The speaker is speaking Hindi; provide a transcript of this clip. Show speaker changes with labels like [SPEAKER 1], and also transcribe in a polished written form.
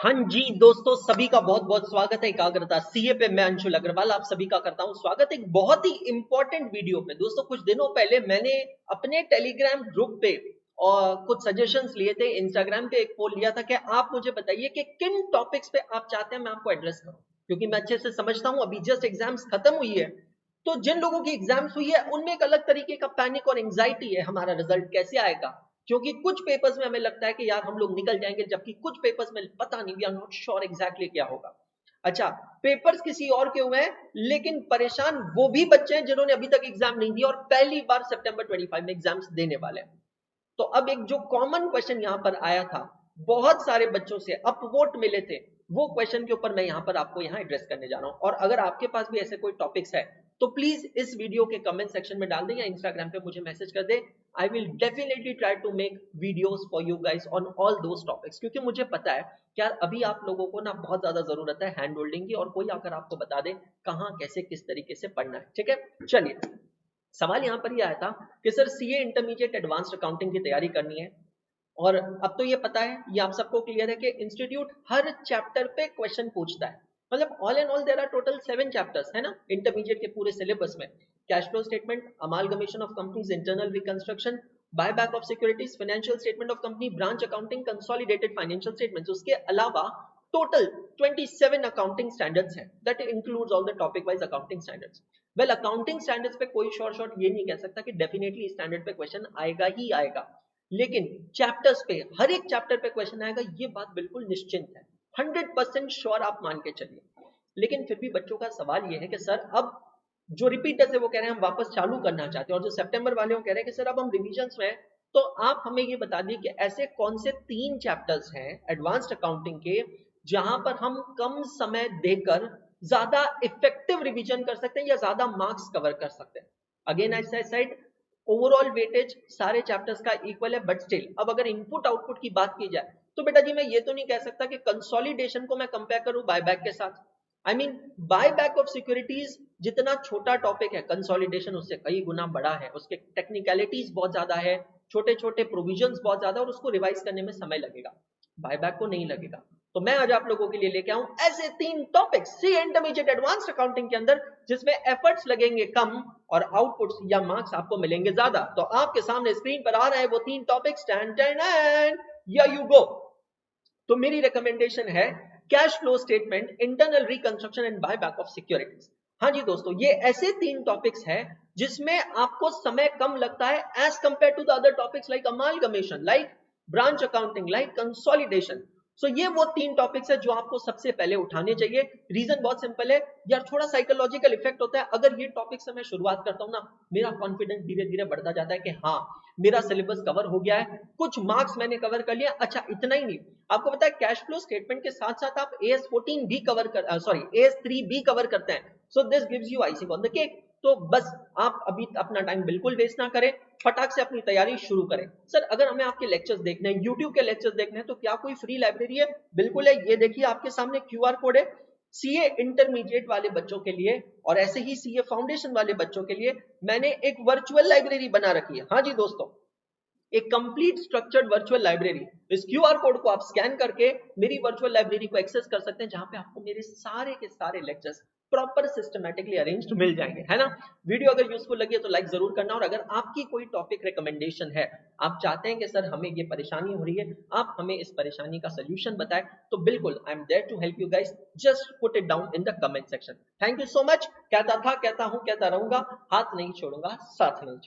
[SPEAKER 1] हाँ जी दोस्तों, सभी का बहुत बहुत स्वागत है एकाग्रता सीए पे। मैं अंशुल अग्रवाल आप सभी का करता हूं स्वागत एक बहुत ही इंपॉर्टेंट वीडियो पे। दोस्तों, कुछ दिनों पहले मैंने अपने टेलीग्राम ग्रुप पे और कुछ सजेशंस लिए थे, इंस्टाग्राम पे एक पोल लिया था कि आप मुझे बताइए कि किन टॉपिक्स पे आप चाहते हैं मैं आपको एड्रेस करूं, क्योंकि मैं अच्छे से समझता हूं अभी जस्ट एग्जाम्स खत्म हुई है। तो जिन लोगों की एग्जाम्स हुई है उनमें एक अलग तरीके का पैनिक और एंग्जाइटी है, हमारा रिजल्ट कैसे आएगा। क्योंकि कुछ पेपर्स में हमें लगता है कि यार हम लोग निकल जाएंगे, जबकि कुछ पेपर्स में पता नहीं, we are not sure exactly क्या होगा। अच्छा, पेपर्स किसी और के हुए हैं, लेकिन परेशान वो भी बच्चे हैं जिन्होंने अभी तक एग्जाम नहीं दिया और पहली बार सितंबर 25 में एग्जाम्स देने वाले हैं। तो अब एक जो कॉमन क्वेश्चन यहां पर आया था, बहुत सारे बच्चों से अपवोट मिले थे, वो क्वेश्चन के ऊपर मैं यहां पर आपको यहां एड्रेस करने जा रहा हूं। और अगर आपके पास भी ऐसे कोई टॉपिक्स है तो प्लीज इस वीडियो के कमेंट सेक्शन में डाल दें या इंस्टाग्राम पे मुझे मैसेज कर दें। I will definitely try to make videos for you guys on all those topics, क्योंकि मुझे पता है कि यार अभी आप लोगों को ना बहुत ज्यादा जरूरत है हैंड होल्डिंग की, और कोई आकर आपको बता दे कहां कैसे किस तरीके से पढ़ना है। ठीक है, चलिए। सवाल यहां पर ये आया था कि sir CA intermediate advanced accounting की तैयारी करनी है, और अब तो ये पता है, ये आप सबको क्लियर है कि इंस्टीट्यूट हर चैप्टर पे क्वेश्चन पूछता है। मतलब all and all there are total 7 chapters है ना इंटरमीडिएट के पूरे सिलेबस में। Cash flow statement, amalgamation of companies, internal reconstruction, buyback of securities, financial statement of company, branch accounting, consolidated financial statements. उसके अलावा टोटल 27 अकाउंटिंग स्टैंडर्ड्स हैं, that includes all the topic wise accounting standards. Well, accounting standards पे कोई शॉर्ट ये नहीं कह सकता कि डेफिनेटली स्टैंडर्ड पे क्वेश्चन आएगा ही आएगा, लेकिन चैप्टर्स पे हर एक चैप्टर पे क्वेश्चन आएगा, ये बात बिल्कुल निश्चिंत है, 100% श्योर आप मान के चलिए। लेकिन फिर भी बच्चों का सवाल ये है कि सर अब जो रिपीटर्स है वो कह रहे हैं हम वापस चालू करना चाहते हैं, और जो सितंबर वाले वो कह रहे हैं कि सर अब हम रिविजन्स में हैं। तो आप हमें ये बता दिए कि ऐसे कौन से 3 चैप्टर्स हैं एडवांस्ड अकाउंटिंग के जहां पर हम कम समय देकर ज्यादा इफेक्टिव रिवीजन कर सकते हैं या ज्यादा मार्क्स कवर कर सकते हैं। Again I said overall weightage सारे चैप्टर्स का इक्वल है, बट स्टिल अब अगर इनपुट आउटपुट की बात की जाए तो बेटा जी मैं ये तो नहीं कह सकता कि कंसोलिडेशन को मैं कंपेयर करूं बायबैक के साथ। I mean buyback of securities जितना छोटा टॉपिक है, कंसोलिडेशन उससे कई गुना बड़ा है, उसके टेक्निकलिटीज बहुत ज्यादा है, छोटे छोटे प्रोविजंस बहुत ज्यादा, और उसको रिवाइज करने में समय लगेगा, बायबैक को नहीं लगेगा। तो मैं आज आप लोगों के लिए लेके आऊं ऐसे 3 टॉपिक्स सी इंटरमीडिएट एडवांस्ड अकाउंटिंग के अंदर जिसमें एफर्ट्स लगेंगे कम और आउटपुट्स या मार्क्स आपको मिलेंगे ज्यादा। तो आपके सामने स्क्रीन पर आ रहा है वो 3 टॉपिक्स, या यू गो। तो मेरी रिकमेंडेशन है cash flow statement, internal reconstruction and buyback of securities. हाँ जी दोस्तों, ये ऐसे 3 टॉपिक्स हैं जिसमें आपको समय कम लगता है as compare to the other topics like amalgamation, like branch accounting, like consolidation. So ये वो 3 टॉपिक्स है जो आपको सबसे पहले उठाने चाहिए। रीजन बहुत सिंपल है यार, थोड़ा साइकोलॉजिकल इफेक्ट होता है अगर ये टॉपिक से मैं शुरुआत करता हूं ना, मेरा कॉन्फिडेंस धीरे धीरे बढ़ता जाता है कि हाँ मेरा सिलेबस कवर हो गया है, कुछ मार्क्स मैंने कवर कर लिया। अच्छा, इतना ही नहीं, आपको पता है कैश फ्लो स्टेटमेंट के साथ साथ आप AS14 भी कवर कर AS3 भी कवर करते हैं। So this gives you icing on the cake. तो बस आप अभी अपना टाइम बिल्कुल वेस्ट ना करें, फटाक से अपनी तैयारी शुरू करें। सर अगर हमें आपके लेक्चर्स देखने हैं, यूट्यूब के लेक्चर्स देखने हैं, तो क्या कोई फ्री लाइब्रेरी है? बिल्कुल है, ये देखिए आपके सामने QR कोड है। सीए इंटरमीडिएट वाले बच्चों के लिए और ऐसे ही सीए फाउंडेशन वाले बच्चों के लिए मैंने एक वर्चुअल लाइब्रेरी बना रखी है। हाँ जी दोस्तों, एक कंप्लीट स्ट्रक्चर्ड वर्चुअल लाइब्रेरी। इस QR कोड को आप स्कैन करके मेरी वर्चुअल लाइब्रेरी को एक्सेस कर सकते हैं, जहां पे आपको मेरे सारे के सारे लेक्चर्स प्रॉपर सिस्टमेटिकली अरेंज्ड मिल जाएंगे, है ना। वीडियो अगर यूजफुल लगी है तो लाइक जरूर करना, और अगर आपकी कोई टॉपिक रिकमेंडेशन है, आप चाहते हैं कि सर हमें ये परेशानी हो रही है, आप हमें इस परेशानी का सोल्यूशन बताएं, तो बिल्कुल I am there to help you guys. Just put it down in the comment section. Thank you so much. कहता था, कहता हूं, कहता रहूंगा, हाथ नहीं छोड़ूंगा, साथ नहीं छोड़ूंगा।